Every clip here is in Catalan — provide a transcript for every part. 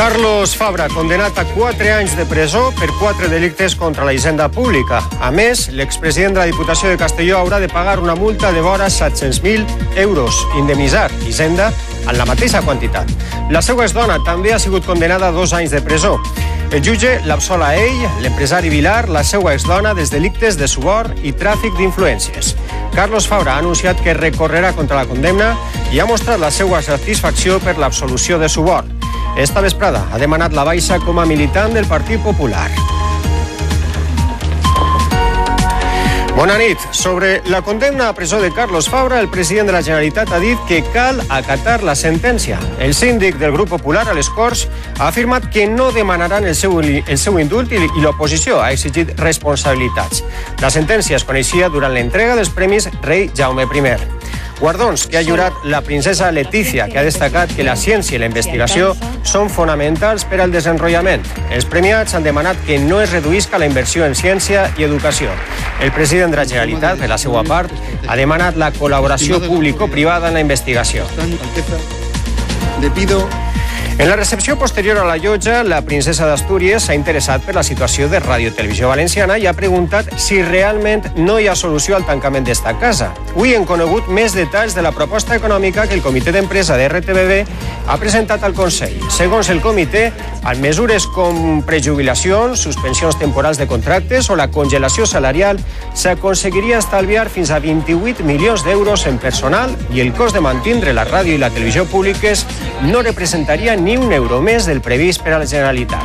Carlos Fabra, condenat a 4 anys de presó per 4 delictes contra la hisenda pública. A més, l'expresident de la Diputació de Castelló haurà de pagar una multa de vora 700.000 euros, indemnitzar hisenda en la mateixa quantitat. La seva exdona també ha sigut condenada a 2 anys de presó. El jutge l'absol a ell, l'empresari Vilar, la seva exdona, dels delictes de suborn i tràfic d'influències. Carlos Fabra ha anunciat que recorrerà contra la condemna i ha mostrat la seva satisfacció per l'absolució de suborn. Esta vesprada ha demanat la baixa com a militant del Partit Popular. Bona nit. Sobre la condemna a presó de Carlos Fabra, el president de la Generalitat ha dit que cal acatar la sentència. El síndic del grup popular, a les Corts, ha afirmat que no demanaran el seu indult i l'oposició ha exigit responsabilitats. La sentència es coneixia durant l'entrega dels premis Rei Jaume I. Guardons que ha lliurat la princesa Letícia, que ha destacat que la ciència i la investigació són fonamentals per al desenvolupament. Els premiats han demanat que no es reduïsca la inversió en ciència i educació. El president de la Generalitat, per la seva part, ha demanat la col·laboració público-privada en la investigació. En la recepció posterior a la llotja, la princesa d'Astúries s'ha interessat per la situació de Ràdio Televisió Valenciana i ha preguntat si realment no hi ha solució al tancament d'esta casa. Avui hem conegut més detalls de la proposta econòmica que el comitè d'empresa de RTBB ha presentat al Consell. Segons el comitè, amb mesures com prejubilacions, suspensions temporals de contractes o la congelació salarial, s'aconseguiria estalviar fins a 28 milions d'euros en personal i el cost de mantindre la ràdio i la televisió públiques no representaria ni un euro més del previst per a la Generalitat.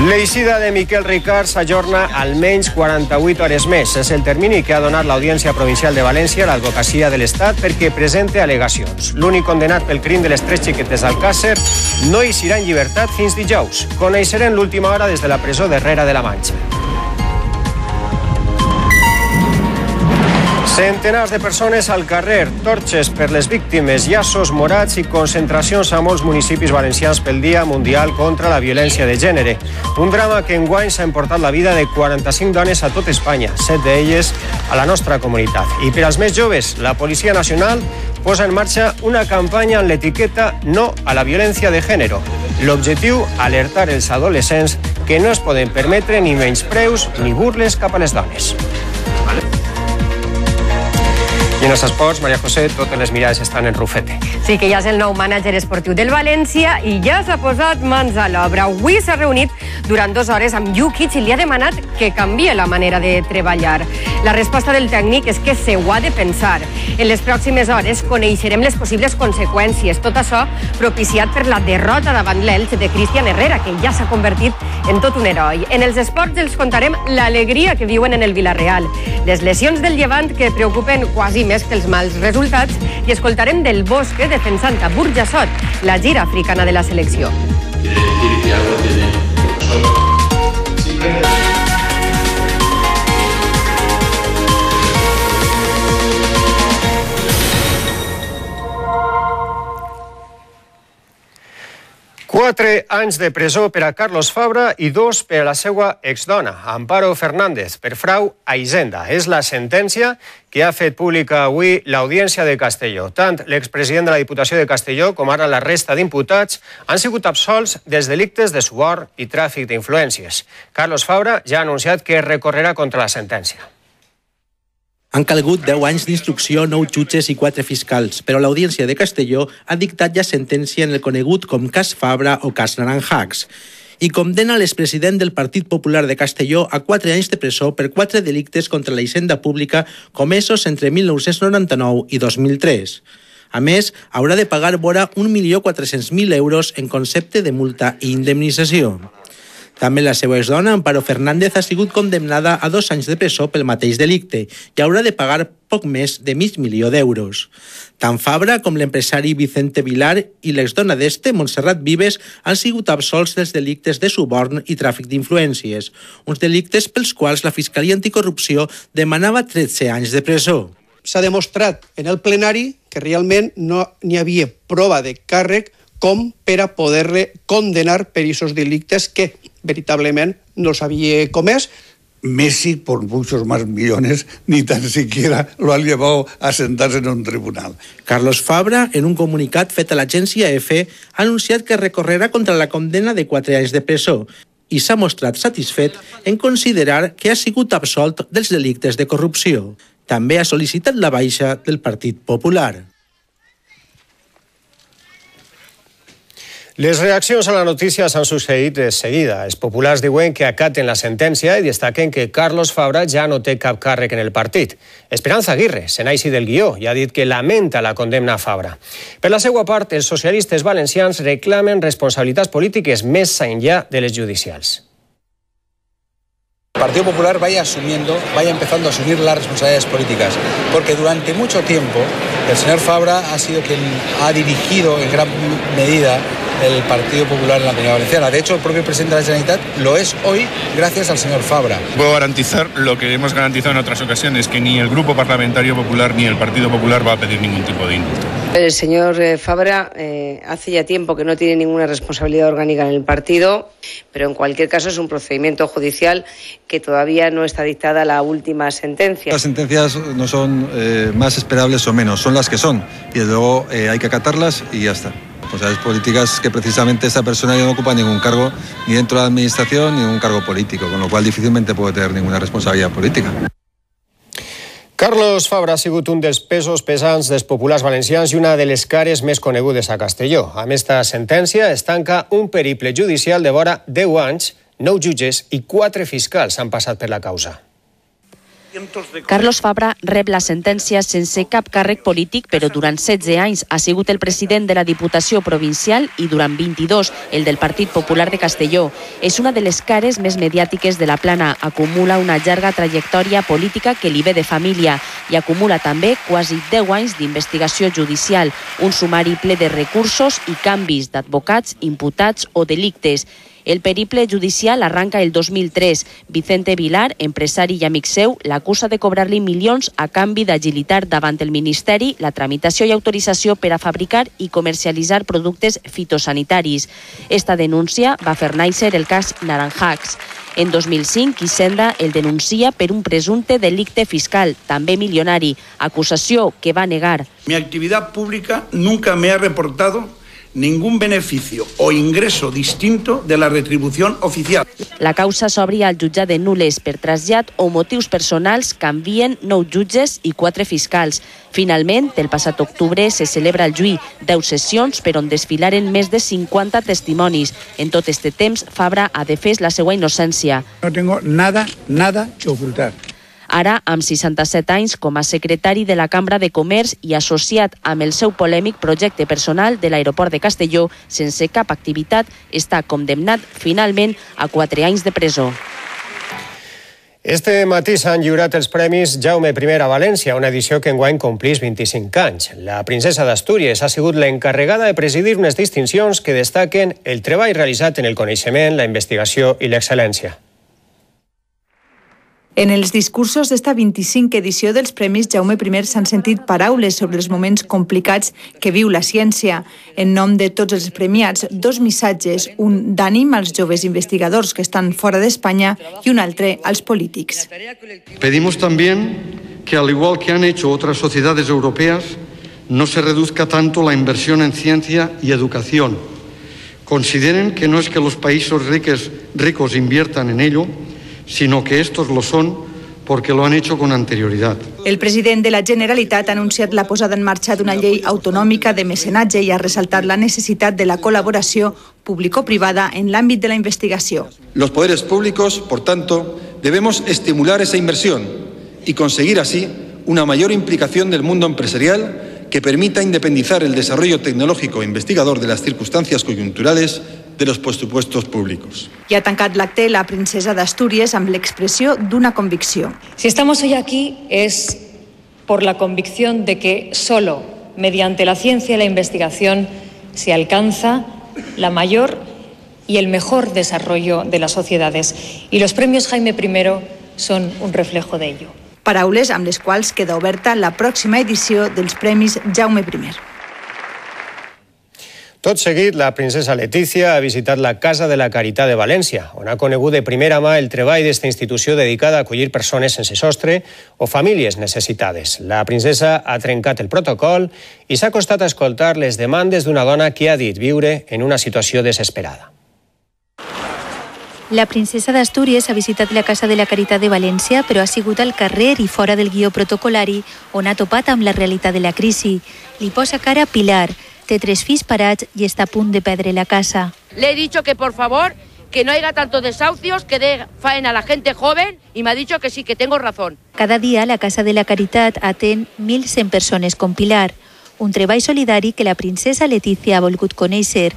L'eixida de Miquel Ricard s'ajorna almenys 48 hores més. És el termini que ha donat l'Audiència Provincial de València a l'Advocacia de l'Estat perquè presente al·legacions. L'únic condenat pel crim de les 3 xiquetes d'Alcàsser no eixirà en llibertat fins dijous. Coneixerem l'última hora des de la presó de Herrera de la Manxa. Centenars de persones al carrer, torxes per les víctimes, llaços morats i concentracions a molts municipis valencians pel Dia Mundial contra la Violència de Gènere. Un drama que enguany s'ha emportat la vida de 45 dones a tot Espanya, 7 d'elles a la nostra comunitat. I per als més joves, la Policia Nacional posa en marxa una campanya amb l'etiqueta No a la violència de gènere. L'objectiu, alertar els adolescents que no es poden permetre ni menyspreus ni burles cap a les dones. I en els esports, Maria José, totes les mirades estan en Rufete. Sí, que ja és el nou mànager esportiu del València i ja s'ha posat mans a l'obra. Avui s'ha reunit durant 2 hores amb Jukic i li ha demanat que canvie la manera de treballar. La resposta del tècnic és que se ho ha de pensar. En les pròximes hores coneixerem les possibles conseqüències. Tot això propiciat per la derrota davant l'Elx de Cristian Herrera, que ja s'ha convertit en tot un heroi. En els esports els contarem l'alegria que viuen en el Villarreal, les lesions del Llevant que preocupen quasi més que els mals resultats i escoltarem del Bosque defensant a Burjassot, la gira africana de la selecció. Quatre anys de presó per a Carlos Fabra i 2 per a la seva exdona, Amparo Fernández, per frau a Hisenda. És la sentència que ha fet pública avui l'Audiència de Castelló. Tant l'expresident de la Diputació de Castelló com ara la resta d'imputats han sigut absolts dels delictes de suborn i tràfic d'influències. Carlos Fabra ja ha anunciat que recorrerà contra la sentència. Han calgut 10 anys d'instrucció, 9 jutges i 4 fiscals, però l'Audiència de Castelló ha dictat ja sentència en el conegut com cas Fabra o cas Naranjacs i condena l'expresident del Partit Popular de Castelló a 4 anys de presó per 4 delictes contra la hisenda pública comesos entre 1999 i 2003. A més, haurà de pagar vora 1.400.000 euros en concepte de multa i indemnització. També la seva exdona, Amparo Fernández, ha sigut condemnada a 2 anys de presó pel mateix delicte i haurà de pagar poc més de $500.000 d'euros. Tant Fabra com l'empresari Vicente Vilar i l'exdona d'este, Montserrat Vives, han sigut absolts dels delictes de suborn i tràfic d'influències, uns delictes pels quals la Fiscalia Anticorrupció demanava 13 anys de presó. S'ha demostrat en el plenari que realment no n'hi havia prova de càrrec com per a poder-le condenar per aquests delictes que veritablement no s'havia comès. Messi, por muchos más millones, ni tan siquiera lo han llevado a sentarse en un tribunal. Carlos Fabra, en un comunicat fet a l'agència EFE, ha anunciat que recorrerà contra la condena de 4 anys de presó i s'ha mostrat satisfet en considerar que ha sigut absolt dels delictes de corrupció. També ha sol·licitat la baixa del Partit Popular. Les reaccions a la notícia s'han succeït de seguida. Els populars diuen que acaten la sentència i destaquen que Carlos Fabra ja no té cap càrrec en el partit. Esperanza Aguirre, senaixi del guió, i ha dit que lamenta la condemna a Fabra. Per la seva part, els socialistes valencians reclamen responsabilitats polítiques més enllà de les judicials. El Partido Popular vaya empezando a asumir las responsabilidades políticas, porque durante mucho tiempo el señor Fabra ha sido quien ha dirigido en gran medida el Partido Popular en la Comunidad Valenciana. De hecho, el propio presidente de la Generalitat lo es hoy gracias al señor Fabra. Puedo garantizar lo que hemos garantizado en otras ocasiones, que ni el Grupo Parlamentario Popular ni el Partido Popular va a pedir ningún tipo de indulto. El señor Fabra hace ya tiempo que no tiene ninguna responsabilidad orgánica en el partido, pero en cualquier caso es un procedimiento judicial que todavía no está dictada la última sentencia. Las sentencias no son más esperables o menos, son las que son, y desde luego hay que acatarlas y ya está. Responsabilidades políticas que precisamente esta persona ya no ocupa ningún cargo ni dentro de la administración ni ningún cargo político, con lo cual difícilmente puede tener ninguna responsabilidad política. Carlos Fabra ha sigut un dels pesos pesants dels populars valencians i una de les cares més conegudes a Castelló. Amb esta sentència es tanca un periple judicial de vora 10 anys, 9 jutges i 4 fiscals han passat per la causa. Carlos Fabra rep la sentència sense cap càrrec polític, però durant 16 anys ha sigut el president de la Diputació Provincial i durant 22 el del Partit Popular de Castelló. És una de les cares més mediàtiques de la Plana. Acumula una llarga trajectòria política que li ve de família i acumula també quasi 10 anys d'investigació judicial, un sumari ple de recursos i canvis d'advocats, imputats o delictes. El periple judicial arranca el 2003. Vicente Vilar, empresari i amic seu, l'acusa de cobrar-li milions a canvi d'agilitar davant el Ministeri la tramitació i autorització per a fabricar i comercialitzar productes fitosanitaris. Esta denúncia va fer néixer el cas Naranjax. En 2005, Hisenda el denuncia per un presumpte delicte fiscal, també milionari, acusació que va negar. Mi actividad pública nunca me ha reportado ningún beneficio o ingreso distinto de la retribución oficial. La causa s'obri al jutjat de Nules per trasllat o motius personals canvien 9 jutges i 4 fiscals. Finalment, el passat octubre se celebra el juí, 10 sessions per on desfilaren més de 50 testimonis. En tot este temps, Fabra ha defès la seva innocència. No tengo nada que ocultar. Ara, amb 67 anys, com a secretari de la Cambra de Comerç i associat amb el seu polèmic projecte personal de l'aeroport de Castelló, sense cap activitat, està condemnat finalment a 4 anys de presó. Este matí s'han lliurat els Premis Jaume I a València, una edició que enguany complís 25 anys. La princesa d'Astúries ha sigut l'encarregada de presidir unes distincions que destaquen el treball realitzat en el coneixement, la investigació i l'excel·lència. En els discursos d'esta 25 edició dels Premis Jaume I s'han sentit paraules sobre els moments complicats que viu la ciència. En nom de tots els premiats, 2 missatges, un d'ànim als joves investigadors que estan fora d'Espanya i un altre als polítics. Pedimos también que, al igual que han hecho otras sociedades europeas, no se reduzca tanto la inversión en ciencia y educación. Consideren que no es que los países ricos inviertan en ello, sino que estos lo son porque lo han hecho con anterioridad. El president de la Generalitat ha anunciat la posada en marxa d'una llei autonòmica de mecenatge i ha ressaltat la necessitat de la col·laboració público-privada en l'àmbit de la investigació. Los poderes públicos, por tanto, debemos estimular esa inversión y conseguir así una mayor implicación del mundo empresarial que permita independizar el desarrollo tecnológico e investigador de las circunstancias coyunturales de los presupuestos públicos. I ha tancat l'acte la princesa d'Astúries amb l'expressió d'una convicció. Si estamos hoy aquí es por la convicción de que solo mediante la ciencia y la investigación se alcanza la mayor y el mejor desarrollo de las sociedades. Y los premios Jaime I son un reflejo de ello. Paraules amb les quals queda oberta la pròxima edició dels Premis Jaume I. Tot seguit, la princesa Letícia ha visitat la Casa de la Caritat de València, on ha conegut de primera mà el treball d'esta institució dedicada a acollir persones sense sostre o famílies necessitades. La princesa ha trencat el protocol i s'ha acostat a escoltar les demandes d'una dona que ha dit viure en una situació desesperada. La princesa d'Astúries ha visitat la Casa de la Caritat de València, però ha sigut al carrer i fora del guió protocolari, on ha topat amb la realitat de la crisi. Li posa cara a Pilar, té 3 fills parats i està a punt de perdre la casa. Le he dicho que por favor, que no haya tantos desahucios, que dé faena a la gente joven y me ha dicho que sí, que tengo razón. Cada dia la Casa de la Caritat atén 1.100 persones com Pilar, un treball solidari que la princesa Letícia ha volgut conèixer.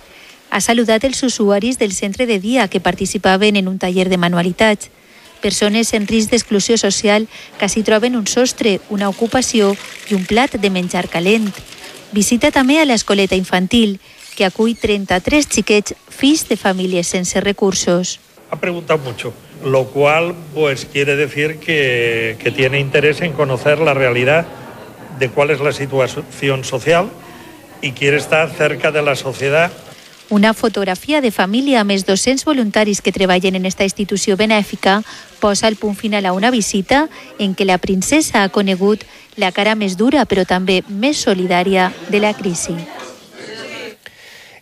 Ha saludat els usuaris del centre de dia que participaven en un taller de manualitats. Persones en risc d'exclusió social que s'hi troben un sostre, una ocupació i un plat de menjar calent. Visita també a l'escoleta infantil, que acull 33 xiquets fills de famílies sense recursos. Ha preguntado mucho, lo cual pues quiere decir que tiene interés en conocer la realidad de cuál es la situación social y quiere estar cerca de la sociedad. Una fotografia de família amb els 200 voluntaris que treballen en esta institució benèfica posa el punt final a una visita en què la princesa ha conegut la cara més dura però també més solidària de la crisi.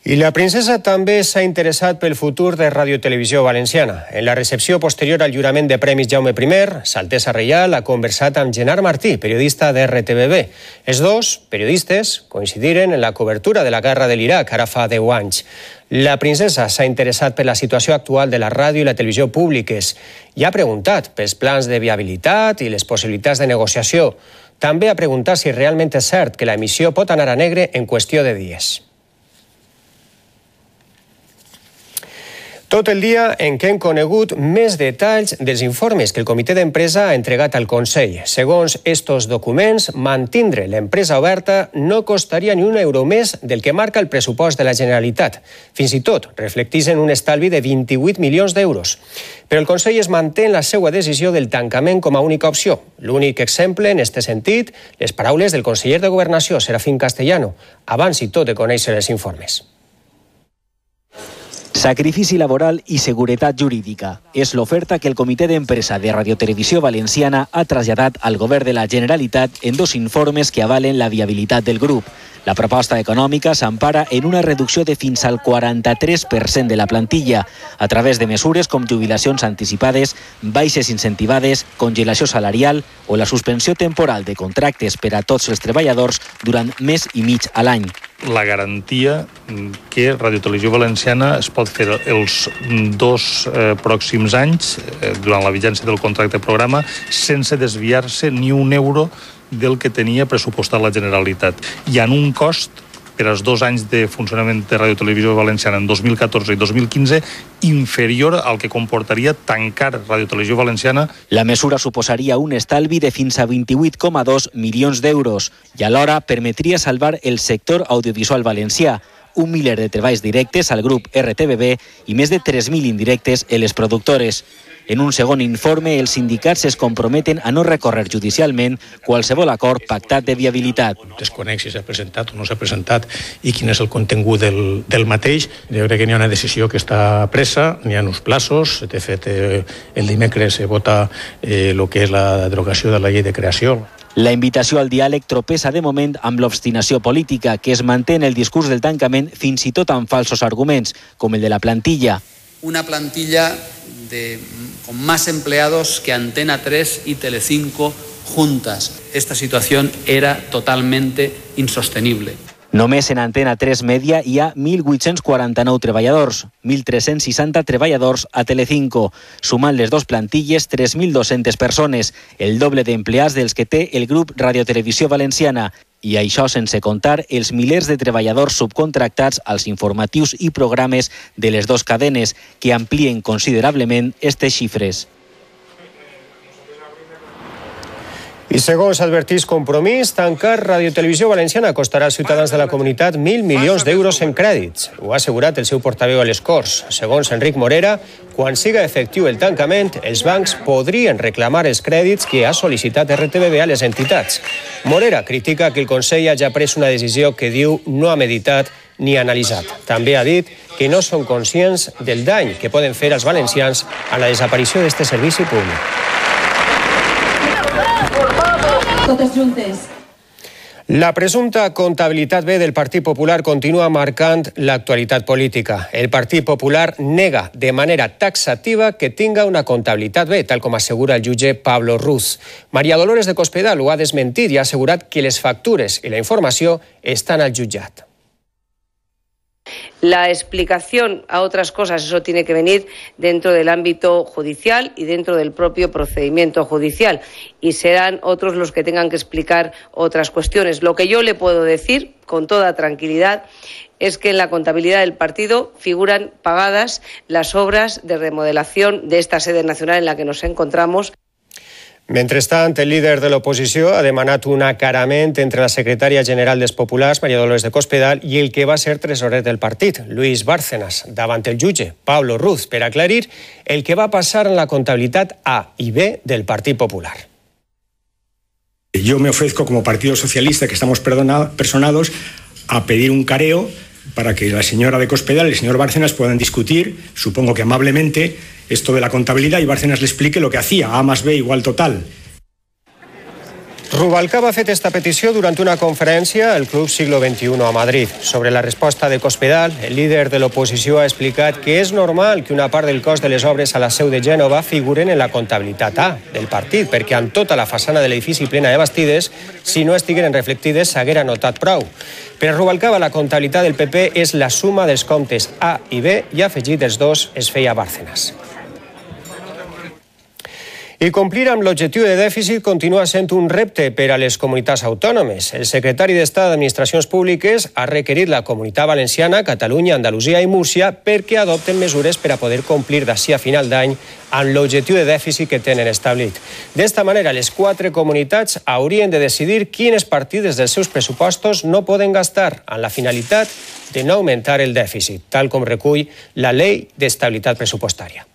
I la princesa també s'ha interessat pel futur de Radiotelevisió Valenciana. En la recepció posterior al lliurament de Premis Jaume I, S'Altesa Reial ha conversat amb Gerard Martí, periodista de RTBB. Els dos periodistes coincidiren en la cobertura de la guerra de l'Iraq, ara fa 10 anys. La princesa s'ha interessat per la situació actual de la ràdio i la televisió públiques i ha preguntat pels plans de viabilitat i les possibilitats de negociació. També ha preguntat si realment és cert que l'emissió pot anar a negre en qüestió de dies. Tot el dia en què hem conegut més detalls dels informes que el comitè d'empresa ha entregat al Consell. Segons estos documents, mantindre l'empresa oberta no costaria ni un euro més del que marca el pressupost de la Generalitat. Fins i tot reflecteixen un estalvi de 28 milions d'euros. Però el Consell es manté en la seva decisió del tancament com a única opció. L'únic exemple en aquest sentit, les paraules del conseller de Governació, Serafín Castellano, abans i tot de conèixer els informes. Sacrifici laboral i seguretat jurídica. És l'oferta que el Comitè d'Empresa de Radiotelevisió Valenciana ha traslladat al Govern de la Generalitat en 2 informes que avalen la viabilitat del grup. La proposta econòmica s'empara en una reducció de fins al 43% de la plantilla a través de mesures com jubilacions anticipades, baixes incentivades, congelació salarial o la suspensió temporal de contractes per a tots els treballadors durant mes i mig a l'any. La garantia que Radiotelevisió Valenciana es pot fer els 2 pròxims anys, durant la vigència del contracte programa, sense desviar-se ni un euro del que tenia pressupostat la Generalitat. Hi ha un cost per als 2 anys de funcionament de Radiotelevisió Valenciana en 2014 i 2015 inferior al que comportaria tancar Radiotelevisió Valenciana. La mesura suposaria un estalvi de fins a 28,2 milions d'euros i alhora permetria salvar el sector audiovisual valencià, un miler de treballs directes al grup RTBB i més de 3.000 indirectes en les productores. En un segon informe, els sindicats es comprometen a no recórrer judicialment qualsevol acord pactat de viabilitat. Desconec si s'ha presentat o no s'ha presentat i quin és el contingut del mateix. Jo crec que n'hi ha una decisió que està presa, n'hi ha uns plaços. De fet, el dimecres se vota el que és la derogació de la llei de creació. La invitació al diàleg tropessa de moment amb l'obstinació política, que es manté en el discurs del tancament fins i tot amb falsos arguments, com el de la plantilla. Una plantilla con más empleados que Antena 3 y Telecinco juntas. Esta situación era totalmente insostenible. Només en Antena 3 Media hi ha 1.849 treballadors, 1.360 treballadors a Telecinco, sumant les 2 plantilles 3.200 persones, el doble d'empleats dels que té el grup Radiotelevisió Valenciana, i això sense comptar els milers de treballadors subcontractats als informatius i programes de les 2 cadenes, que amplien considerablement aquestes xifres. I segons advertís Compromís, tancar Radiotelevisió Valenciana costarà als ciutadans de la comunitat 1.000 milions d'euros en crèdits. Ho ha assegurat el seu portaveu a les Corts. Segons Enric Morera, quan siga efectiu el tancament, els bancs podrien reclamar els crèdits que ha sol·licitat RTBB a les entitats. Morera critica que el Consell hagi pres una decisió que diu no ha meditat ni analitzat. També ha dit que no són conscients del dany que poden fer als valencians a la desaparició d'aquest servici públic. Totes juntes. La presumpta comptabilitat B del Partit Popular continua marcant l'actualitat política. El Partit Popular nega de manera taxativa que tinga una comptabilitat B, tal com assegura el jutge Pablo Ruz. María Dolores de Cospedal ho ha desmentit i ha assegurat que les factures i la informació estan al jutjat. La explicación a otras cosas, eso tiene que venir dentro del ámbito judicial y dentro del propio procedimiento judicial. Y serán otros los que tengan que explicar otras cuestiones. Lo que yo le puedo decir, con toda tranquilidad, es que en la contabilidad del partido figuran pagadas las obras de remodelación de esta sede nacional en la que nos encontramos. Mentrestant, el líder de l'oposició ha demanat un acarament entre la secretària general dels Populars, María Dolores de Cospedal, i el que va ser tresorer del partit, Luis Bárcenas, davant el jutge Pablo Ruz, per aclarir el que va passar en la comptabilitat A i B del Partit Popular. Yo me ofrezco como Partido Socialista, que estamos personados, a pedir un careo para que la señora de Cospedal y el señor Bárcenas puedan discutir, supongo que amablemente, esto de la contabilidad y Bárcenas le explique lo que hacía, A más B igual total. Rubalcaba ha fet esta petició durant una conferència al Club Siglo XXI a Madrid. Sobre la resposta de Cospedal, el líder de l'oposició ha explicat que és normal que una part del cost de les obres a la seu de Gènova figuren en la comptabilitat A del partit, perquè amb tota la façana de l'edifici plena de bastides, si no estigueren reflectides, s'haguera notat prou. Per Rubalcaba, la comptabilitat del PP és la suma dels comptes A i B i afegit dels dos es feia Bárcenas. I complir amb l'objectiu de dèficit continua sent un repte per a les comunitats autònomes. El secretari d'Estat d'Administracions Públiques ha requerit la Comunitat Valenciana, Catalunya, Andalusia i Múrcia perquè adopten mesures per a poder complir d'ací a final d'any amb l'objectiu de dèficit que tenen establit. D'esta manera, les 4 comunitats haurien de decidir quines partides dels seus pressupostos no poden gastar amb la finalitat de no augmentar el dèficit, tal com recull la Llei d'Estabilitat Pressupostària.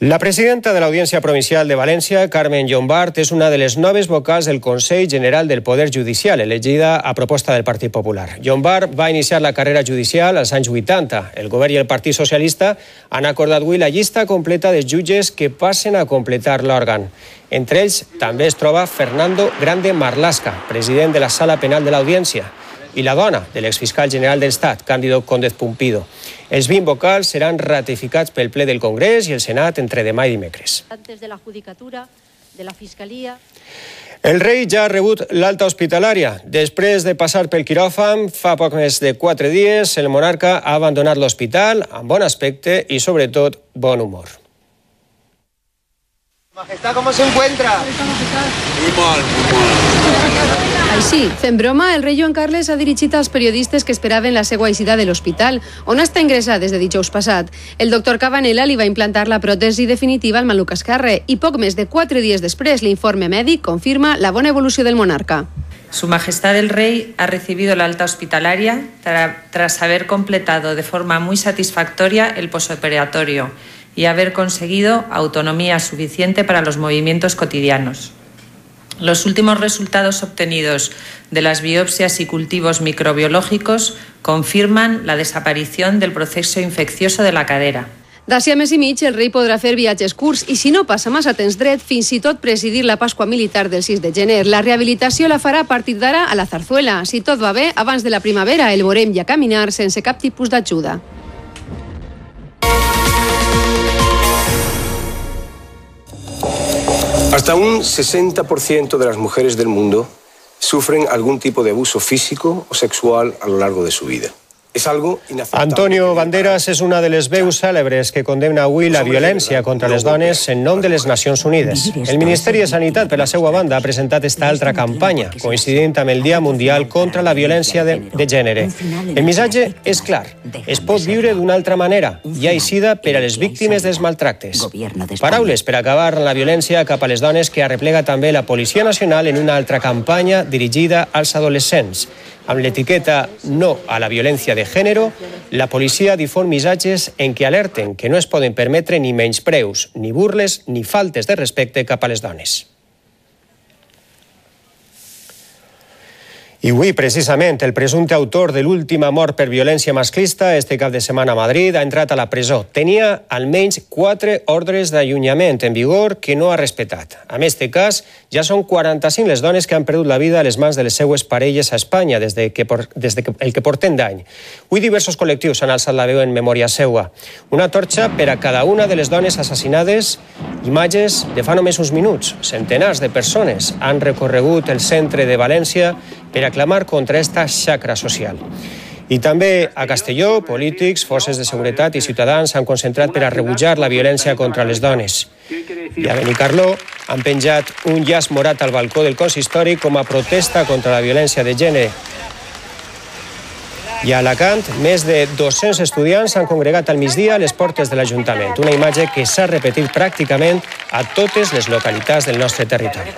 La presidenta de l'Audiència Provincial de València, Carmen Llombart, és una de les noves vocals del Consell General del Poder Judicial, elegida a proposta del Partit Popular. Llombart va iniciar la carrera judicial als anys 80. El govern i el Partit Socialista han acordat avui la llista completa dels jutges que passen a completar l'òrgan. Entre ells també es troba Fernando Grande Marlaska, president de la Sala Penal de l'Audiència, i la dona de l'exfiscal general de l'Estat, Cándido Cóndez Pumpido. Els 20 vocals seran ratificats pel ple del Congrés i el Senat entre demà i dimecres. De la Judicatura, de la Fiscalia... El rei ja ha rebut l'alta hospitalària. Després de passar pel quiròfan, fa poc més de 4 dies, el monarca ha abandonat l'hospital amb bon aspecte i, sobretot, bon humor. Majestad, ¿cómo se encuentra? Muy mal, muy mal. Així, fent broma, el rei Joan Carles ha dirigit als periodistes que esperaven la seva eixida de l'hospital, on està ingressat des de dijous passat. El doctor Cabanela li va implantar la pròtesi definitiva al maluc esquerre i poc més de 4 dies després l'informe mèdic confirma la bona evolució del monarca. Su Majestad el Rey ha recibido la alta hospitalaria tras haber completado de forma muy satisfactoria el posoperatorio y haber conseguido autonomía suficiente para los movimientos cotidianos. Los últimos resultados obtenidos de las biopsias y cultivos microbiológicos confirman la desaparición del proceso infeccioso de la cadera. D'ací a mes i mig, el rei podrà fer viatges curts i, si no passa massa temps dret, fins i tot presidir la Pasqua Militar del 6 de gener. La rehabilitació la farà a partir d'ara a la Zarzuela. Si tot va bé, abans de la primavera el veurem ja caminar sense cap tipus d'ajuda. Hasta un 60% de las mujeres del mundo sufren algún tipo de abuso físico o sexual a lo largo de su vida. És algo inaceptable. Antonio Banderas és una de les veus cèlebres que condemna avui la violència contra les dones en nom de les Nacions Unides. El Ministeri de Sanitat, per la seva banda, ha presentat esta altra campanya, coincidint amb el Dia Mundial contra la Violència de Gènere. El missatge és clar. Es pot viure d'una altra manera. Hi ha eixida per a les víctimes dels maltractes. Paraules per acabar amb la violència cap a les dones que arreplega també la Policia Nacional en una altra campanya dirigida als adolescents. Amb l'etiqueta No a la violència de gènere, la policia difon missatges en què alerten que no es poden permetre ni menyspreus, ni burles, ni faltes de respecte cap a les dones. I avui, precisament, el presumpte autor de l'última mort per violència masclista este cap de setmana a Madrid ha entrat a la presó. Tenia almenys 4 ordres d'allunyament en vigor que no ha respectat. En este cas, ja són 45 les dones que han perdut la vida a les mans de les seues parelles a Espanya des el que porten d'any. Avui diversos col·lectius han alçat la veu en memòria seua. Una torxa per a cada una de les dones assassinades, imatges de fa només uns minuts. Centenars de persones han recorregut el centre de València per aclamar contra esta xacra social. I també a Castelló, polítics, forces de seguretat i ciutadans s'han concentrat per a rebutjar la violència contra les dones. I a Benicarló han penjat un llaç morat al balcó del consistori com a protesta contra la violència de gènere. I a Alacant, més de 200 estudiants s'han congregat al migdia a les portes de l'Ajuntament, una imatge que s'ha repetit pràcticament a totes les localitats del nostre territori.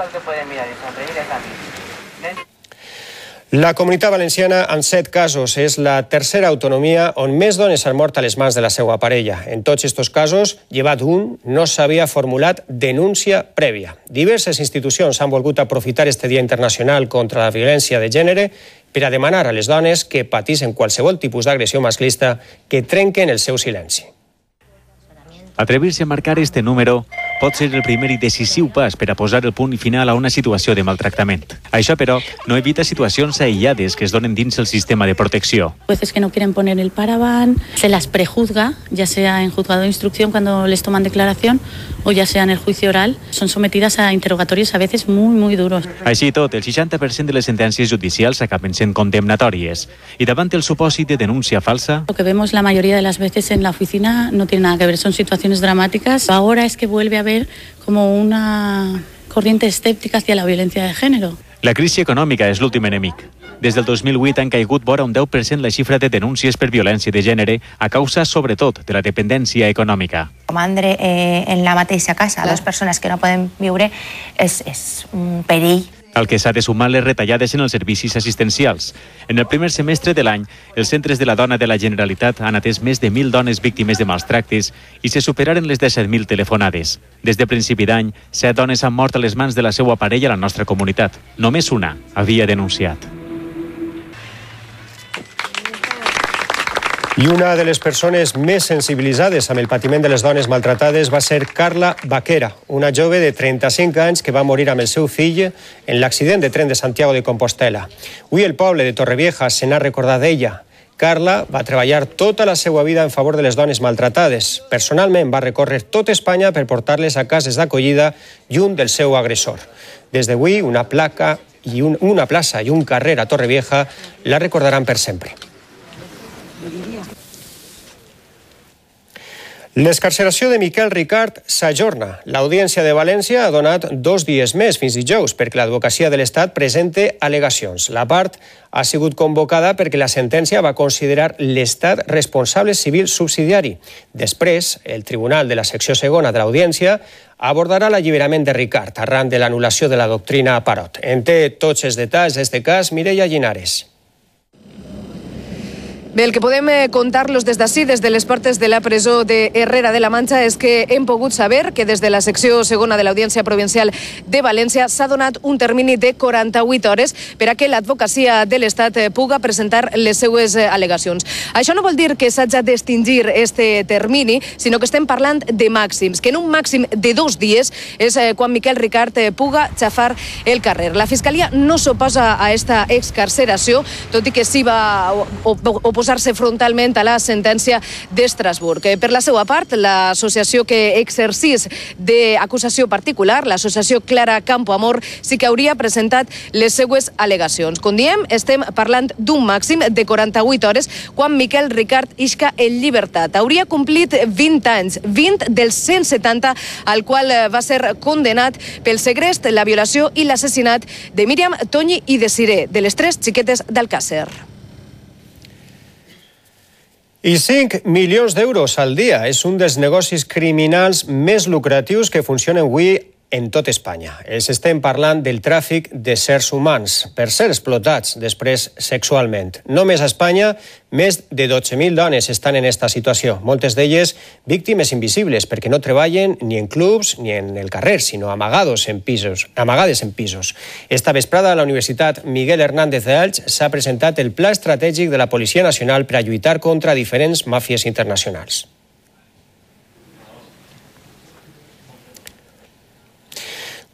La Comunitat Valenciana, en 7 casos, és la tercera autonomia on més dones han mort a les mans de la seva parella. En tots aquests casos, llevat un, no s'havia formulat denúncia prèvia. Diverses institucions han volgut aprofitar este Dia Internacional contra la Violència de Gènere per a demanar a les dones que pateixen qualsevol tipus d'agressió masclista que trenquen el seu silenci. Atrevir-se a marcar este número pot ser el primer i decisiu pas per a posar el punt final a una situació de maltractament. Això, però, no evita situacions aïllades que es donen dins el sistema de protecció. Jueces que no quieren poner el paraván, se las prejuzga, ya sea en juzgado de instrucción cuando les toman declaración o ya sea en el juicio oral, son sometidas a interrogatorios a veces muy duros. Així i tot, el 60% de les sentències judicials acaben sent condemnatòries. I davant el supòsit de denúncia falsa... Lo que vemos la mayoría de las veces en la oficina no tiene nada que ver, son situaciones dramáticas. Ahora es que vuelve a haber como una corriente escéptica hacia la violencia de género. La crisi econòmica és l'últim enemic. Des del 2008 han caigut vora un 10% la xifra de denúncies per violència de gènere a causa, sobretot, de la dependència econòmica. Romandre en la mateixa casa, dos persones que no poden viure, és un perill. Al que s'ha de sumar les retallades en els servicis assistencials. En el primer semestre de l'any, els centres de la dona de la Generalitat han atès més de 1.000 dones víctimes de maltractes i se superaren les 17.000 telefonades. Des de principi d'any, 7 dones han mort a les mans de la seva parella a la nostra comunitat. Només una havia denunciat. I una de les persones més sensibilitzades amb el patiment de les dones maltratades va ser Carla Baquera, una jove de 35 anys que va morir amb el seu fill en l'accident de tren de Santiago de Compostela. Avui el poble de Torrevieja se n'ha recordat d'ella. Carla va treballar tota la seva vida en favor de les dones maltratades. Personalment va recórrer tot Espanya per portar-les a cases d'acollida lluny del seu agressor. Des d'avui, una plaça i un carrer a Torrevieja la recordaran per sempre. L'excarceració de Miquel Ricart s'ajorna. L'Audiència de València ha donat 2 dies més, fins dijous, perquè l'Advocacia de l'Estat presente al·legacions. La part ha sigut convocada perquè la sentència va considerar l'Estat responsable civil subsidiari. Després, el Tribunal de la Secció Segona de l'Audiència abordarà l'alliberament de Ricart arran de l'anul·lació de la doctrina Parot. En té tots els detalls d'este cas Mireia Llinares. Bé, el que podem contar-los des d'ací, des de les portes de la presó de Herrera de la Manxa, és que hem pogut saber que des de la secció segona de l'Audiència Provincial de València s'ha donat un termini de 48 hores per a que l'advocacia de l'Estat puga presentar les seues al·legacions. Això no vol dir que s'hagi d'extingir este termini, sinó que estem parlant de màxims, que en un màxim de 2 dies és quan Miquel Ricart puga xafar el carrer. La Fiscalia no s'oposa a esta excarceració, tot i que sí va oposar-se frontalment a la sentència d'Estrasburg. Per la seva part, l'associació que exercís d'acusació particular, l'associació Clara Campoamor, sí que hauria presentat les seues al·legacions. Com diem, estem parlant d'un màxim de 48 hores quan Miquel Ricart isca en llibertat. Hauria complit 20 anys, 20 dels 170 al qual va ser condenat pel segrest, la violació i l'assassinat de Míriam, Toñi i Desiré, de les 3 xiquetes d'Alcàsser. I 5 milions d'euros al dia és un dels negocis criminals més lucratius que funcionen avui en tot Espanya. Els estem parlant del tràfic d'éssers humans per ser explotats després sexualment. Només a Espanya, més de 12.000 dones estan en aquesta situació. Moltes d'elles víctimes invisibles perquè no treballen ni en clubs ni en el carrer, sinó amagades en pisos. Esta vesprada a la Universitat Miguel Hernández de Elx s'ha presentat el Pla Estratègic de la Policia Nacional per a lluitar contra diferents màfies internacionals.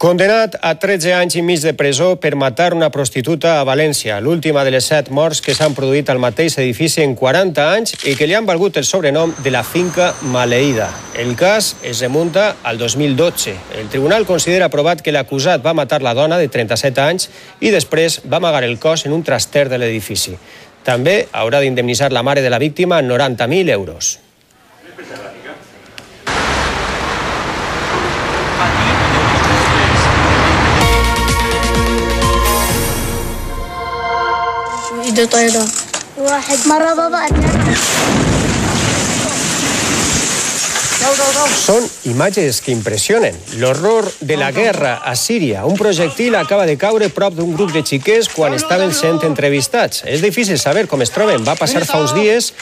Condenat a 13 anys i mig de presó per matar una prostituta a València, l'última de les 7 morts que s'han produït al mateix edifici en 40 anys i que li han valgut el sobrenom de la finca maleïda. El cas es remunta al 2012. El tribunal considera aprovat que l'acusat va matar la dona de 37 anys i després va amagar el cos en un traster de l'edifici. També haurà d'indemnitzar la mare de la víctima 90.000 euros. Són imatges que impressionen. L'horror de la guerra a Síria. Un projectil acaba de caure prop d'un grup de xiquets quan estaven sent entrevistats. És difícil saber com es troben. Va passar fa uns dies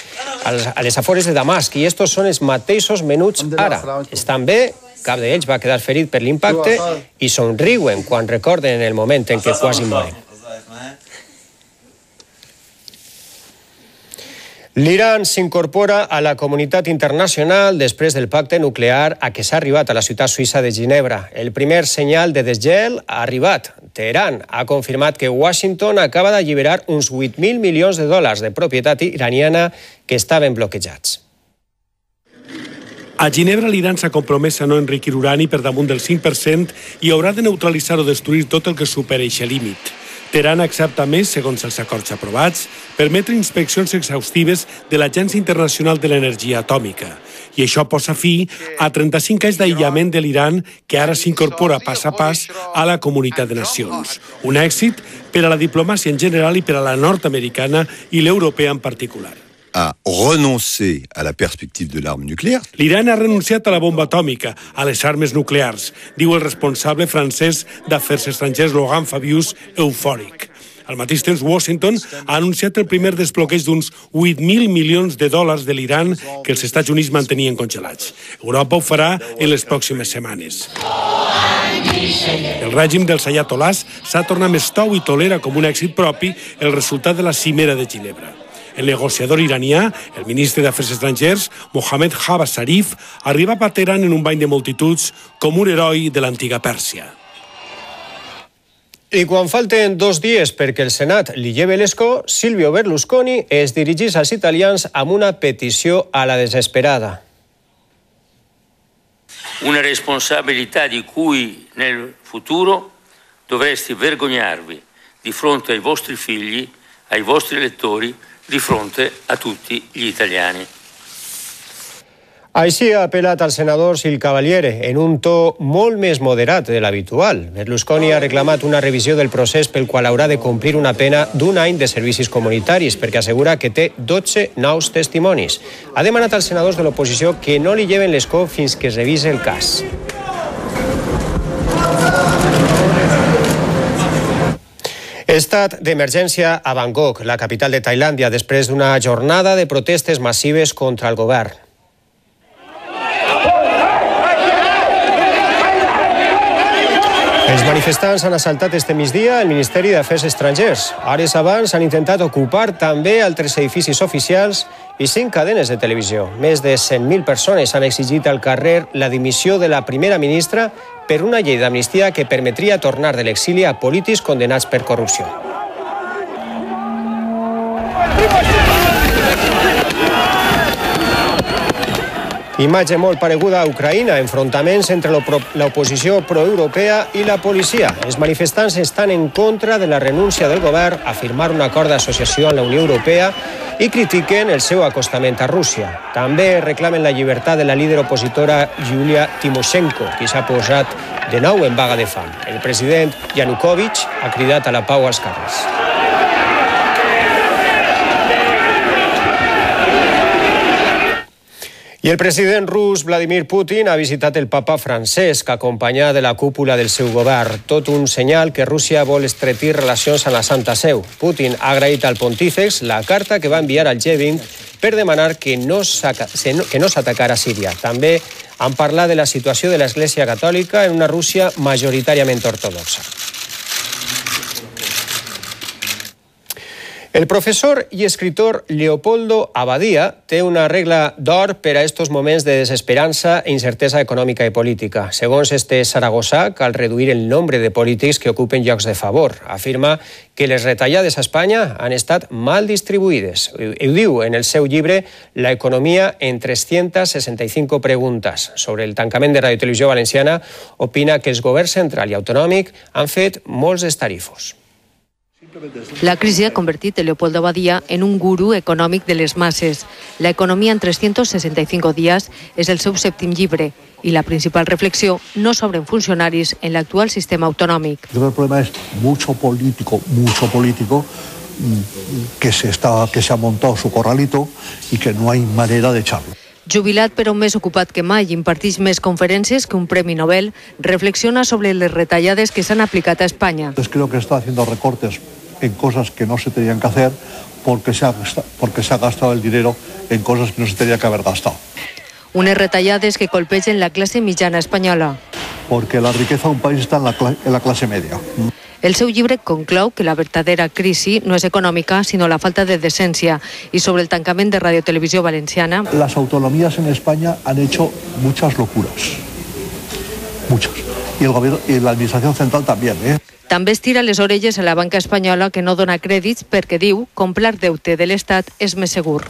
a les afores de Damasc i estos són els mateixos menuts ara. Estan bé, cap d'ells va quedar ferit per l'impacte i somriuen quan recorden el moment en què quasi moren. L'Iran s'incorpora a la comunitat internacional després del pacte nuclear a què s'ha arribat a la ciutat suïssa de Ginebra. El primer senyal de desgel ha arribat. Teheran ha confirmat que Washington acaba d'alliberar uns 8.000 milions de dòlars de propietat iraniana que estaven bloquejats. A Ginebra, l'Iran s'ha compromès a no enriquir urani per damunt del 5% i haurà de neutralitzar o destruir tot el que superi aquest límit. Teheran accepta més, segons els acords aprovats, permetre inspeccions exhaustives de l'Agència Internacional de l'Energia Atòmica. I això posa fi a 35 anys d'aïllament de l'Iran, que ara s'incorpora pas a pas a la comunitat de nacions. Un èxit per a la diplomàcia en general i per a la nord-americana i l'europea en particular. A renoncer a la perspective de l'arme nucléaire. L'Iran ha renunciat a la bomba atòmica, a les armes nuclears, diu el responsable francès d'Afers Estrangers Laurent Fabius, eufòric. Al mateix temps, Washington ha anunciat el primer desbloqueig d'uns 8.000 milions de dòlars de l'Iran que els Estats Units mantenien congelats. Europa ho farà en les pròximes setmanes. El règim dels ayatolás s'ha tornat més tou i tolera com un èxit propi el resultat de la cimera de Ginebra. El negociador iranià, el ministre d'Afers Estrangers, Mohammad Javad Zarif, arriba a Teheran en un bany de multituds com un heroi de l'antiga Pèrsia. I quan falten 2 dies perquè el Senat li lleve l'escó, Silvio Berlusconi es dirigeix als italians amb una petició a la desesperada. Una responsabilità di cui nel futuro dovreste vergognarvi di fronte ai vostri figli, ai vostri elettori, di fronte a tutti gli italiani. Així ha apel·lat al senador Sil Cavaliere en un to molt més moderat de l'habitual. Berlusconi ha reclamat una revisió del procés pel qual haurà de complir una pena d'1 any de servicis comunitaris perquè assegura que té 12 nous testimonis. Ha demanat als senadors de l'oposició que no li lleven l'escó fins que es revise el cas. Estat d'emergència a Bangkok, la capital de Tailàndia, després d'una jornada de protestes massives contra el govern. Els manifestants han assaltat este migdia el Ministeri d'Afers Estrangers. Hores abans han intentat ocupar també altres edificis oficials i 5 cadenes de televisió. Més de 100.000 persones han exigit al carrer la dimissió de la primera ministra per una llei d'amnistia que permetria tornar de l'exili a polítics condenats per corrupció. Imatge molt pareguda a Ucraïna, enfrontaments entre l'oposició proeuropea i la policia. Els manifestants estan en contra de la renúncia del govern a firmar un acord d'associació amb la Unió Europea i critiquen el seu acostament a Rússia. També reclamen la llibertat de la líder opositora Yulia Tymoshenko, qui s'ha posat de nou en vaga de fam. El president Yanukovych ha cridat a la pau als carrers. I el president rus Vladimir Putin ha visitat el papa Francesc, acompanyat de la cúpula del seu govern. Tot un senyal que Rússia vol estretir relacions amb la Santa Seu. Putin ha agraït al pontífex la carta que va enviar al G20 per demanar que no s'atacara Síria. També han parlat de la situació de l'Església Catòlica en una Rússia majoritàriament ortodoxa. El profesor i escritor Leopoldo Abadia té una regla d'or per a estos moments de desesperança i incertesa econòmica i política. Segons este saragossà, cal reduir el nombre de polítics que ocupen llocs de favor. Afirma que les retallades a Espanya han estat mal distribuïdes. Ho diu en el seu llibre La economia en 365 preguntes. Sobre el tancament de Radio Televisió Valenciana, opina que els governs central i autonòmic han fet molts estarifos. La crisi ha convertit a Leopoldo Abadia en un gurú econòmic de les masses. La economia en 365 dies és el seu sèptim llibre i la principal reflexió: no sobren funcionaris en l'actual sistema autonòmic. El problema es mucho político que se ha montado su corralito y que no hay manera de echarlo. Jubilat però més ocupat que mai, imparteix més conferències que un premi Nobel, reflexiona sobre les retallades que s'han aplicat a Espanya. Creo que está haciendo recortes en cosas que no se tenían que hacer porque se ha gastado el dinero en cosas que no se tenía que haber gastado. Unes retallades que colpegen la classe mitjana espanyola. Porque la riqueza de un país está en la clase media. El seu llibre conclou que la verdadera crisi no és econòmica, sinó la falta de decència. I sobre el tancament de Radio Televisió Valenciana... Las autonomías en España han hecho muchas locuras. Muchas. Y el gobierno y la administración central también, També estira les orelles a la banca espanyola, que no dona crèdits perquè diu comprar deute de l'Estat és més segur.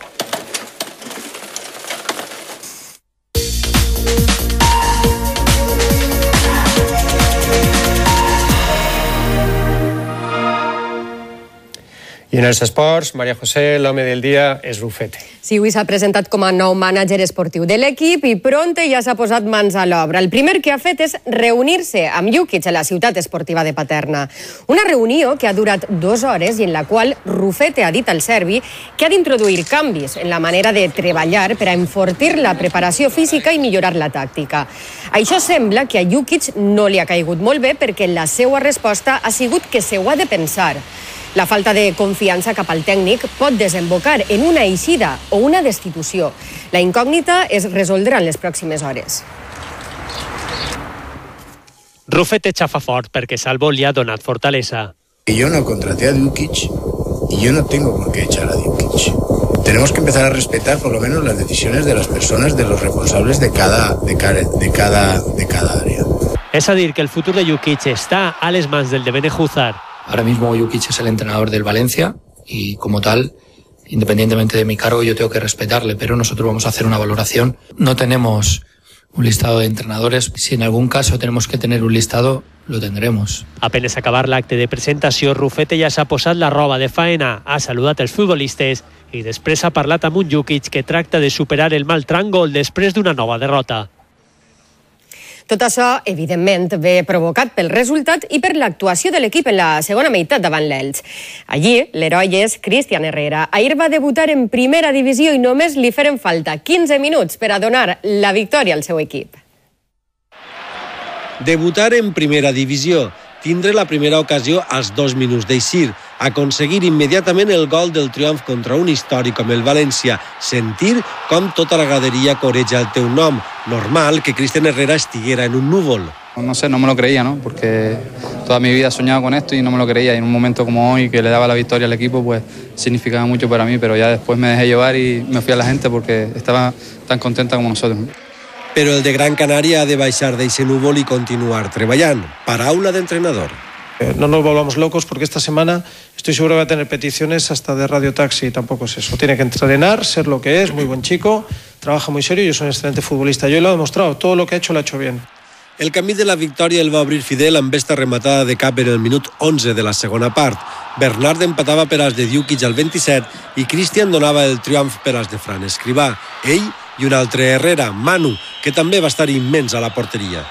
I en els esports, María José, l'home del dia és Rufete. Sí, avui s'ha presentat com a nou mànager esportiu de l'equip i pronte ja s'ha posat mans a l'obra. El primer que ha fet és reunir-se amb Jukic a la ciutat esportiva de Paterna. Una reunió que ha durat 2 hores i en la qual Rufete ha dit al serbi que ha d'introduir canvis en la manera de treballar per a enfortir la preparació física i millorar la tàctica. Això sembla que a Jukic no li ha caigut molt bé perquè la seva resposta ha sigut que s'ho ha de pensar. La falta de confiança cap al tècnic pot desembocar en una eixida o una destitució. La incògnita es resoldrà en les pròximes hores. Rufete xafa fort perquè Salvo li ha donat fortalesa. Yo no contraté a Jukic y yo no tengo por qué echar a Jukic. Tenemos que empezar a respetar por lo menos las decisiones de las personas, de los responsables de cada área. És a dir, que el futur de Jukic està a les mans del de Benejúzar. Ahora mismo Jukic es el entrenador del Valencia y como tal, independientemente de mi cargo, yo tengo que respetarle, pero nosotros vamos a hacer una valoración. No tenemos un listado de entrenadores. Si en algún caso tenemos que tener un listado, lo tendremos. Apenas acabar l'acte de presentació, Rufete ja s'ha posat la roba de faena, ha saludat els futbolistes i després ha parlat amb un Jukic que tracta de superar el mal tràngol després d'una nova derrota. Tot això, evidentment, ve provocat pel resultat i per l'actuació de l'equip en la segona meitat davant l'Elx. Allí, l'heroi és Cristian Herrera. Ahir va debutar en primera divisió i només li feren falta 15 minuts per a donar la victòria al seu equip. Debutar en primera divisió, tindre la primera ocasió als 2 minuts d'eixir, aconseguir immediatament el gol del triomf contra un històric com el València, sentir com tota la graderia coreja el teu nom. Normal que Cristian Herrera estiguera en un núvol. No sé, no me lo creía, ¿no? Porque toda mi vida he soñado con esto y no me lo creía. Y en un momento como hoy, que le daba la victoria al equipo, pues significaba mucho para mí, pero ya después me dejé llevar y me fui a la gente porque estaba tan contenta como nosotros. Però el de Gran Canària ha de baixar d'eixe núvol i continuar treballant. Paraula d'entrenador. No nos volvamos locos porque esta semana estoy seguro que va a tener peticiones hasta de Radio Taxi, tampoco es eso. Tiene que entrenar, ser lo que es, muy buen chico, trabaja muy serio y es un excelente futbolista. Yo lo he demostrado, todo lo que ha hecho lo ha hecho bien. El camí de la victòria el va obrir Fidel amb esta rematada de cap en el minut 11 de la segona part. Bernard empatava per als de Jukic al 27 i Cristian donava el triomf per als de Fran Escrivà. Ell i un altre Herrera, Manu, que també va estar immens a la porteria.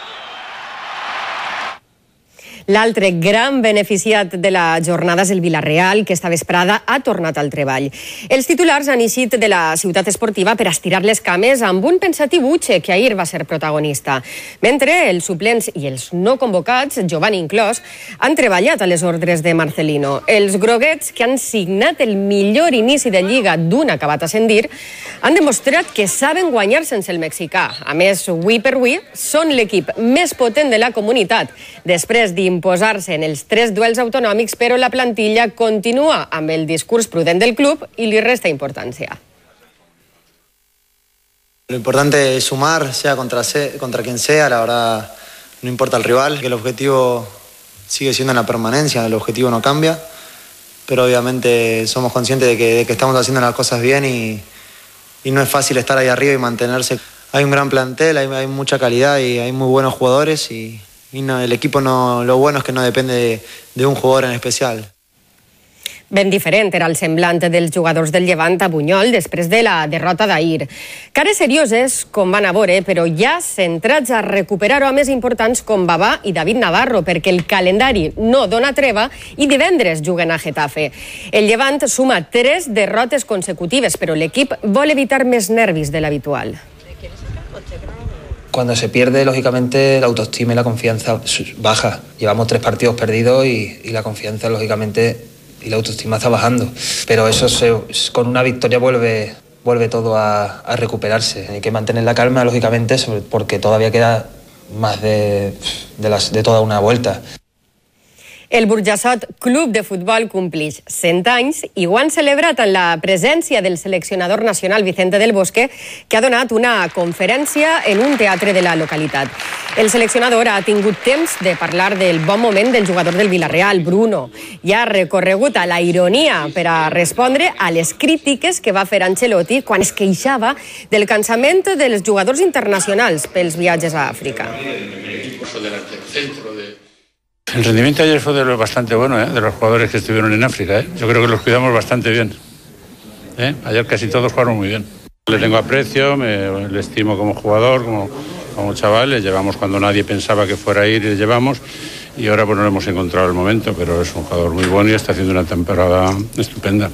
L'altre gran beneficiat de la jornada és el Villarreal, que esta vesprada ha tornat al treball. Els titulars han eixit de la ciutat esportiva per estirar les cames amb un pensatiu Uche, que ahir va ser protagonista. Mentre els suplents i els no convocats, Giovanni inclòs, han treballat a les ordres de Marcelino. Els groguets, que han signat el millor inici de Lliga d'un acabat ascendir, han demostrat que saben guanyar sense el mexicà. A més, avui per avui, són l'equip més potent de la comunitat, després d'imposar-se en els 3 duels autonòmics, però la plantilla continua amb el discurs prudent del club i li resta importància. Lo importante es sumar, sea contra quien sea, la verdad no importa el rival, que el objetivo sigue siendo la permanencia, el objetivo no cambia, pero obviamente somos conscientes de que estamos haciendo las cosas bien y no es fácil estar ahí arriba y mantenerse. Hay un gran plantel, hay mucha calidad y hay muy buenos jugadores y no, el equipo no, lo bueno es que no depende de un jugador en especial. Ben diferent era el semblant dels jugadors del Llevant a Bunyol després de la derrota d'ahir. Cares serioses, com van a veure, però ja centrats a recuperar homes importants com Babà i David Navarro, perquè el calendari no dona treva i divendres juguen a Getafe. El Llevant suma 3 derrotes consecutives, però l'equip vol evitar més nervis de l'habitual. Cuando se pierde, lógicamente, la autoestima y la confianza baja. Llevamos 3 partidos perdidos y la confianza, lógicamente, y la autoestima está bajando. Pero eso con una victoria vuelve todo a recuperarse. Hay que mantener la calma, lógicamente, porque todavía queda más de toda una vuelta. El Burjassot Club de Futbol complix 100 anys i ho han celebrat en la presència del seleccionador nacional Vicente del Bosque, que ha donat una conferència en un teatre de la localitat. El seleccionador ha tingut temps de parlar del bon moment del jugador del Villarreal, Bruno, i ha recorregut a la ironia per a respondre a les crítiques que va fer Ancelotti quan es queixava del cansament dels jugadors internacionals pels viatges a Àfrica. El rendimiento ayer fue bastante bueno, de los jugadores que estuvieron en África. Yo creo que los cuidamos bastante bien. Ayer casi todos jugaron muy bien. Le tengo aprecio, le estimo como jugador, como chaval. Le llevamos cuando nadie pensaba que fuera a ir, le llevamos. Y ahora pues no hemos encontrado el momento, pero es un jugador muy bueno y está haciendo una temporada estupenda.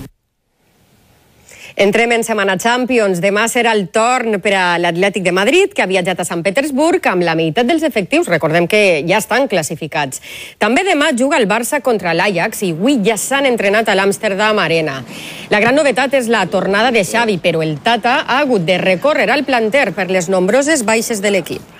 Entrem en setmana Champions. Demà serà el torn per a l'Atlètic de Madrid, que ha viatjat a Sant Petersburg amb la meitat dels efectius. Recordem que ja estan classificats. També demà juga el Barça contra l'Ajax i avui ja s'han entrenat a l'Amsterdam Arena. La gran novetat és la tornada de Xavi, però el Tata ha hagut de recórrer al planter per les nombroses baixes de l'equip.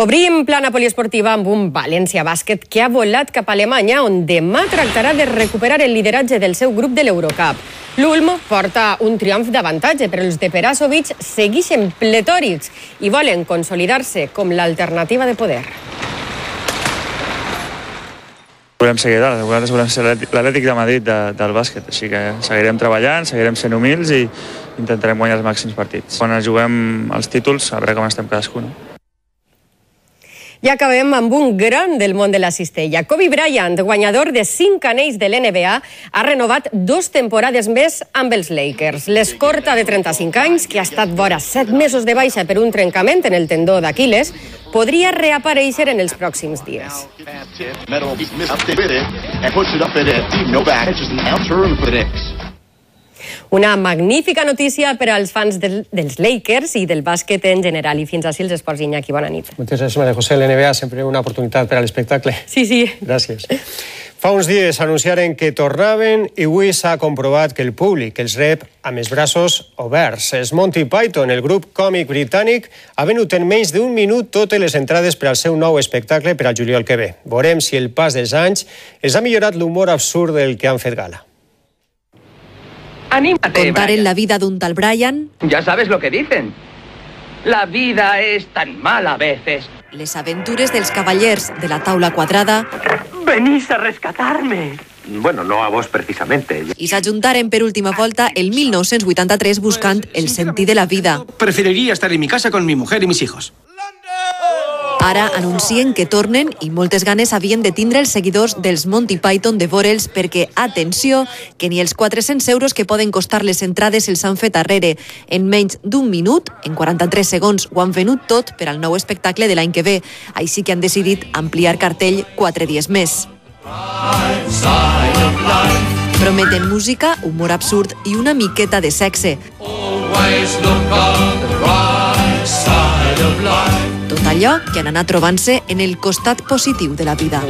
Obrim plana poliesportiva amb un València Bàsquet que ha volat cap a Alemanya, on demà tractarà de recuperar el lideratge del seu grup de l'Eurocup. L'Ulm porta un triomf d'avantatge, però els de Perasovic segueixen pletòrics i volen consolidar-se com l'alternativa de poder. Volem seguir dalt, nosaltres volem ser l'Atlètic de Madrid del bàsquet, així que seguirem treballant, seguirem sent humils i intentarem guanyar els màxims partits. Quan juguem els títols, a veure com estem cadascun. I acabem amb un gran del món de la cistella. Kobe Bryant, guanyador de 5 anells de l'NBA, ha renovat 2 temporades més amb els Lakers. L'escorta de 35 anys, que ha estat vora 7 mesos de baixa per un trencament en el tendó d'Aquiles, podria reaparèixer en els pròxims dies. Una magnífica notícia per als fans dels Lakers i del bàsquet en general. I fins així els esports, Iñaki. Bona nit. Moltes gràcies, Maria José. L'NBA sempre una oportunitat per a l'espectacle. Sí, sí. Gràcies. Fa uns dies anunciaren que tornaven i avui s'ha comprovat que el públic els rep amb els braços oberts. Els Monty Python, el grup còmic britànic, ha venut en menys d'un minut totes les entrades per al seu nou espectacle per al juliol que ve. Veurem si el pas dels anys els ha millorat l'humor absurd del que han fet gala. Anímate, Contar Brian. en la vida d'un tal Brian, Ya sabes lo que dicen. La vida es tan mala a veces. les aventures dels cavallers de la taula quadrada Venís a rescatarme. Bueno, no a vos precisamente. i s'ajuntaren per última volta el 1983 buscant el sentit de la vida. Preferiría estar en mi casa con mi mujer y mis hijos. Ara anuncien que tornen i moltes ganes havien de tindre els seguidors dels Monty Python de veure'ls perquè, atenció, que ni els 400 euros que poden costar les entrades els han fet arrere. En menys d'un minut, en 43 segons, ho han venut tot per al nou espectacle de l'any que ve. Així que han decidit ampliar cartell 4 dies més. Prometen música, humor absurd i una miqueta de sexe. Tot allò que han anat trobant-se en el costat positiu de la vida.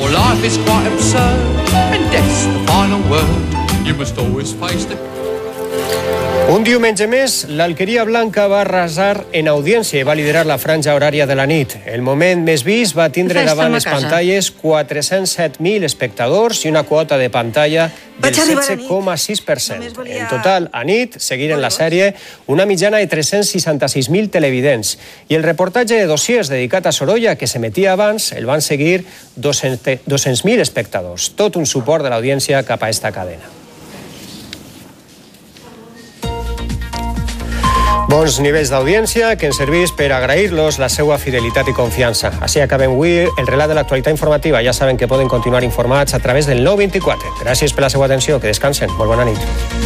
Un diumenge més, l'Alqueria Blanca va arrasar en audiència i va liderar la franja horària de la nit. El moment més vist va tindre davant les pantalles 407.000 espectadors i una quota de pantalla del 16,6%. En total, a nit, seguiren la sèrie una mitjana de 366.000 televidents. I el reportatge de dossiers dedicat a Sorolla, que s'emetia abans, el van seguir 200.000 espectadors. Tot un suport de l'audiència cap a esta cadena. Bons nivells d'audiència que ens serveix per agrair-los la seva fidelitat i confiança. Així acabem avui el relat de l'actualitat informativa. Ja saben que poden continuar informats a través del 924. Gràcies per la seva atenció. Que descansen. Molt bona nit.